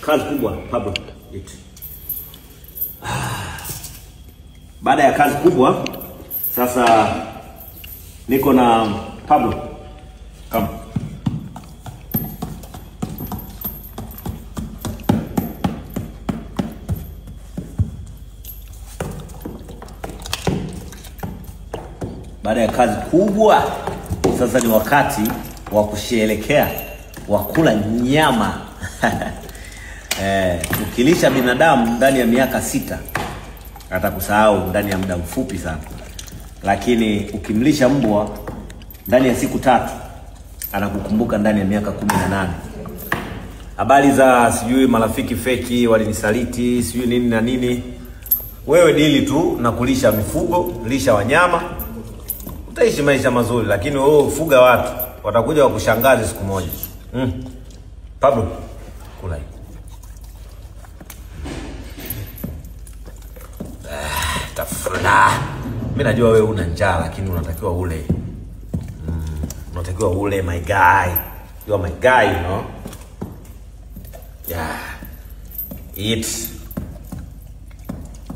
Kazi kubwa Pablo. Baada ya kazi kubwa, sasa niko na Pablo. Come. Baada ya kazi kubwa, sasa ni wakati wa kusherehekea, wa kula nyama. Ukilisha binadamu ndani ya miaka 6, atakusahau ndani ya muda mfupi sana. Lakini ukimlisha mbwa ndani ya siku 3, anakukumbuka ndani ya miaka 18. Habari za sijui marafiki feki walinisaliti, sijui nini na nini. Wewe dili tu na kulisha mifugo, lisha wanyama, utaishi maisha mazuri. Lakini wewe ufuga watu, watakuja wakushangaze siku moja. Pablo, kula hii. Tafuna. Mimi najua wewe una njaa, lakini unatakiwa ule. Unatakiwa ule, my guy. You are my guy, you know. Yeah. Eat.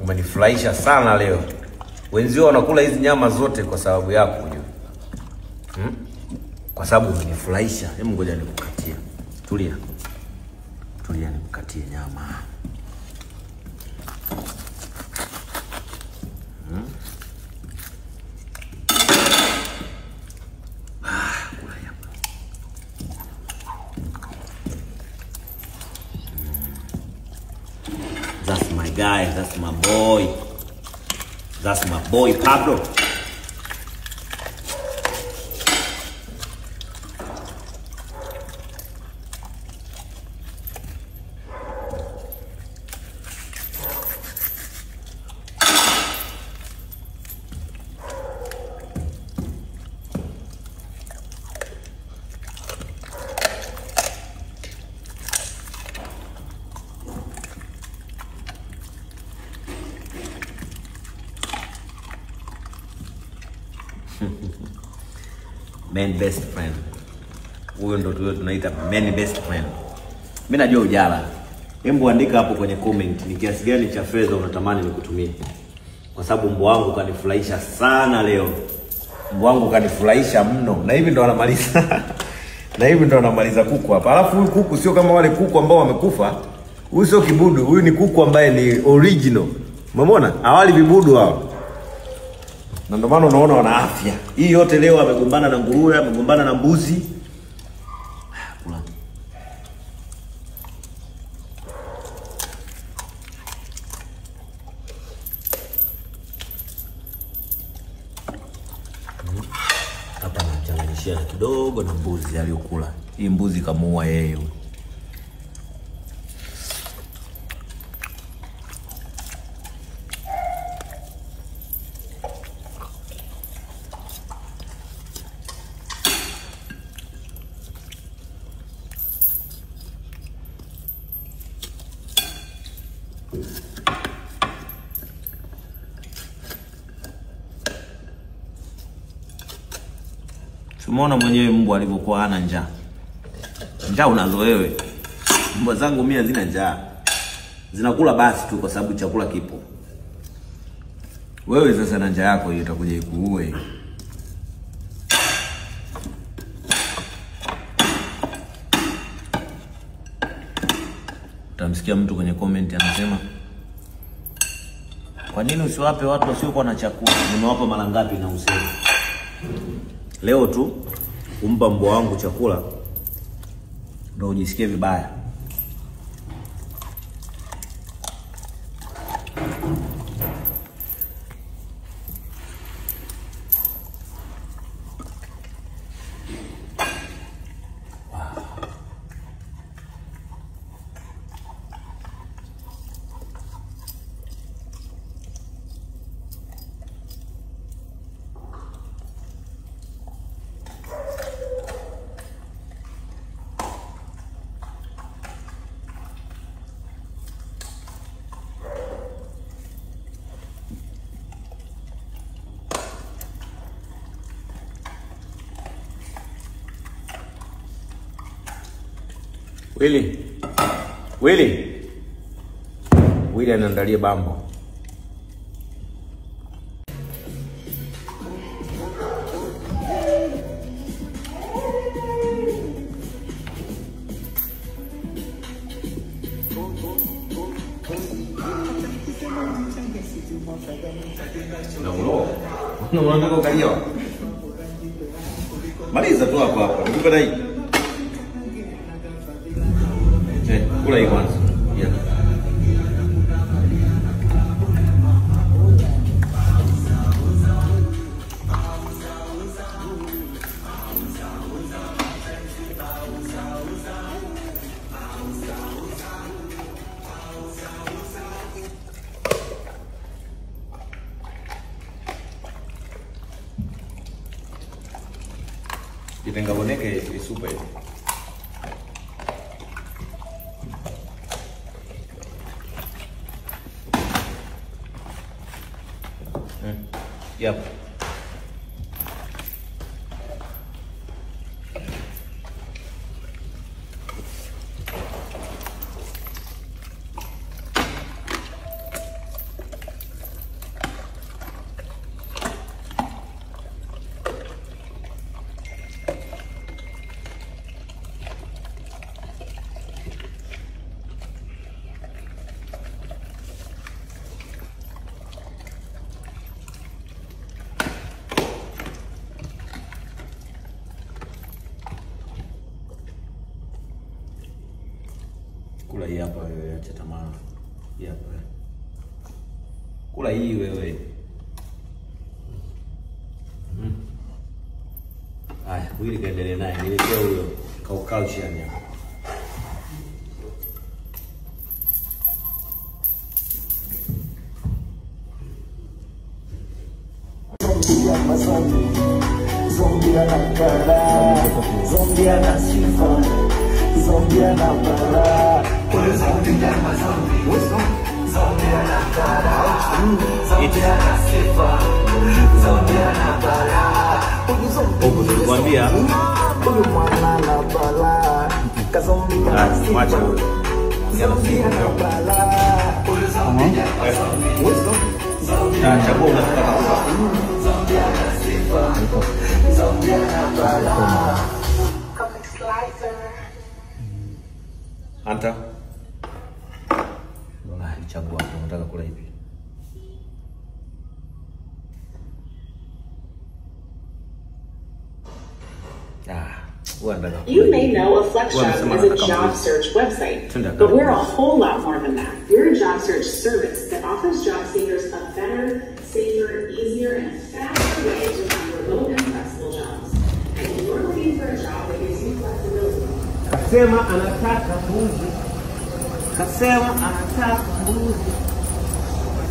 Umenifurahisha sana leo. Wenzio wanakula hizi nyama zote kwa sababu yako, unajua. Kwa sababu umenifurahisha. Hebu ngoja nikukatie. Tulia. Tulia nikukatie nyama. That's my guy, that's my boy. That's my boy Pablo. Man best friend. Huyo ndo tunaita man best friend. Mimi najua ujala. Hebu andika hapo kwenye comment ni kiasi gani cha fedha unatamani nikutumie. Kwa sababu mbwa wangu kanifurahisha sana leo. Mbwa wangu kanifurahisha mno. Na hivi ndo anamaliza. Na hivi ndo anamaliza kuku hapa. Alafu huyu kuku sio kama wale kuku ambao wamekufa. Huyu sio kibudu. Huyu ni kuku ambaye ni original. Umeona? Awali vibudu hao. Na ndio maana unaona wana afya. Hii yote leo amegombana na nguruwe, amegombana na mbuzi. Kula. Hapa nachanganyishia kidogo na mbuzi aliyokula. Hii mbuzi kamuua yeye. Tumeona mwenyewe mbwa alivyokuwa hana njaa. Njaa unazo wewe. Mbwa zangu mimi hazina njaa. Zinakula basi tu kwa sababu chakula kipo. Wewe sasa na njaa yako hiyo itakuja ikuue. Utamsikia mtu kwenye comment anasema, kwa nini usiwape watu wasiokuwa na chakula? Nimewapa mara ngapi na useme? Leo tu kumpa mbwa wangu chakula ndio ujisikie vibaya. Willy anaandalia bambo. No, unataka ukalio. Maliza tu hapa. Nikupe na hii. Kula hii kwanza. Yeah. Itengagoneke isupa hivi. Yep. Kula hii hapa wewe, acha tamaa. Hii hapa. Kula hii wewe. Haya, Willy kaendelee naye. Niletea huyo kaukauchi yani hapa. Zombia na kara, zombia na sifa, zombia na bara. Zombia na kara, zombia na sifa, zombia na bara. Kuambia mwana na bala, kazombia na sifa, zombia na bala. chagua unataka kula. Zombia na sifa, zombia na bala. Anta. Chagua unataka kula hivi. You may know a FlexJob is a job search website, but we're a whole lot more than that. We're a job search service that offers job seekers a better, safer, easier, and faster way to find remote and flexible jobs. And if you're looking for a job that gives you flexibility. Kasema anataka mbuzi. Kasema anataka mbuzi.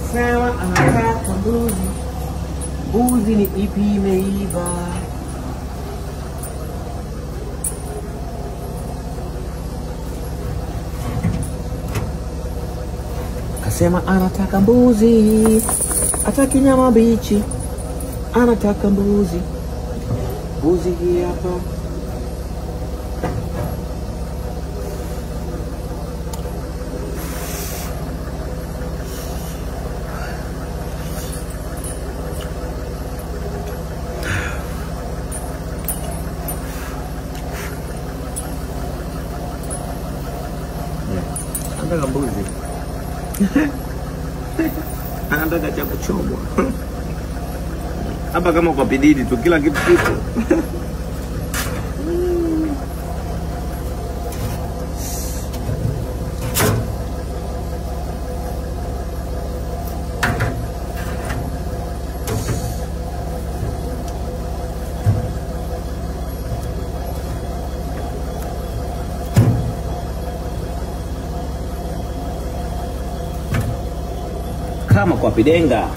Kasema anataka mbuzi. Mbuzi ni ipi imeiva. Kasema anataka mbuzi. Hataki nyama bichi. Anataka mbuzi. Mbuzi hii hapa. Anataka mbuzi. Anataka cha kuchomwa. Hapa kama kwa bidii tu kila kitu kipo. Kama kwa pidenga.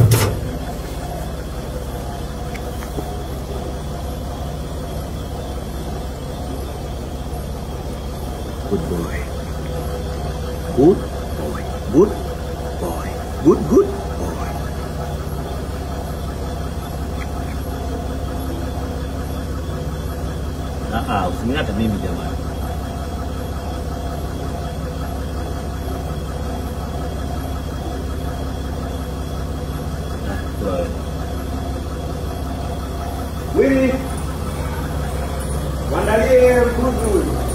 Good boy. Good boy. Good boy. Good boy. Usiniate mimi jamani. wewe. Willy, waandalie mbuzi.